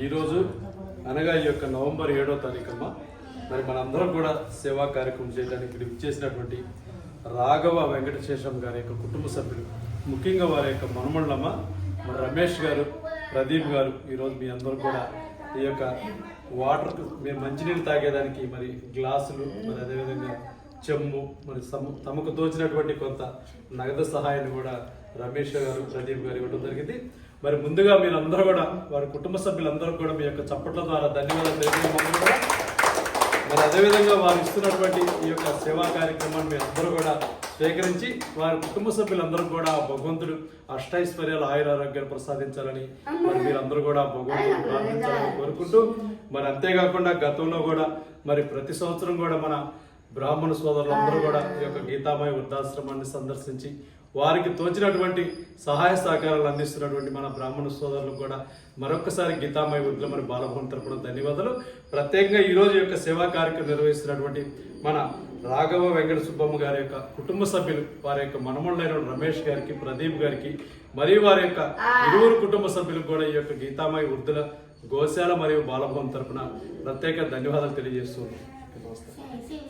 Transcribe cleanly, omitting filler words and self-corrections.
ఈరోజు అనగా ఈ యొక్క నవంబర్ 7వ తారీఖున మరి మనందరం కూడా సేవా కార్యక్రమం చేయడానికి ఇక్కడ ఇచ్చేసినటువంటి రాఘవ వెంకటశేషం గారి యొక్క కుటుంబ సభ్యులు, ముఖ్యంగా వారి యొక్క మనమళ్ళమ్మ మరి రమేష్ గారు, ప్రదీప్ గారు, ఈరోజు మీ అందరూ కూడా ఈ యొక్క వాటర్ మేము మంచినీళ్ళు తాగేదానికి మరి గ్లాసులు, మరి అదేవిధంగా చెమ్ము, మరి తమకు తోచినటువంటి కొంత నగదు సహాయాన్ని కూడా రమేష్ గారు, ప్రదీప్ గారు ఇవ్వడం జరిగింది. మరి ముందుగా మీరందరూ కూడా వారి కుటుంబ సభ్యులందరూ కూడా మీ యొక్క చప్పట్ల ద్వారా ధన్యవాదాలు తెలియజేయడం కూడా, మరి అదేవిధంగా వారు ఇస్తున్నటువంటి ఈ యొక్క సేవా కార్యక్రమాన్ని మీరు అందరూ కూడా స్వీకరించి వారి కుటుంబ సభ్యులందరూ కూడా భగవంతుడు అష్టైశ్వర్యాలు, ఆయురారోగ్యాలు ప్రసాదించాలని మరి మీరందరూ కూడా భగవంతుడు ప్రార్థించాలని కోరుకుంటూ, మరి అంతేకాకుండా గతంలో కూడా మరి ప్రతి సంవత్సరం కూడా మన బ్రాహ్మణ సోదరులందరూ కూడా ఈ యొక్క గీతామయ వృద్ధాశ్రమాన్ని సందర్శించి వారికి తోచినటువంటి సహాయ సహకారాలు అందిస్తున్నటువంటి మన బ్రాహ్మణ సోదరులకు కూడా మరొకసారి గీతామయ వృద్ధుల మరి బాలభవన్ తరపున ధన్యవాదాలు. ప్రత్యేకంగా ఈరోజు యొక్క సేవా కార్యక్రమం నిర్వహిస్తున్నటువంటి మన రాఘవ వెంకట సుబ్బమ్మ గారి యొక్క కుటుంబ సభ్యులు, వారి యొక్క మనమళ్ళైన రమేష్ గారికి, ప్రదీప్ గారికి మరియు వారి యొక్క ఇరువురు కుటుంబ సభ్యులకు కూడా ఈ యొక్క గీతామయ వృద్ధుల గోశాల మరియు బాలభవన్ తరపున ప్రత్యేక ధన్యవాదాలు తెలియజేస్తున్నాను. నమస్తే.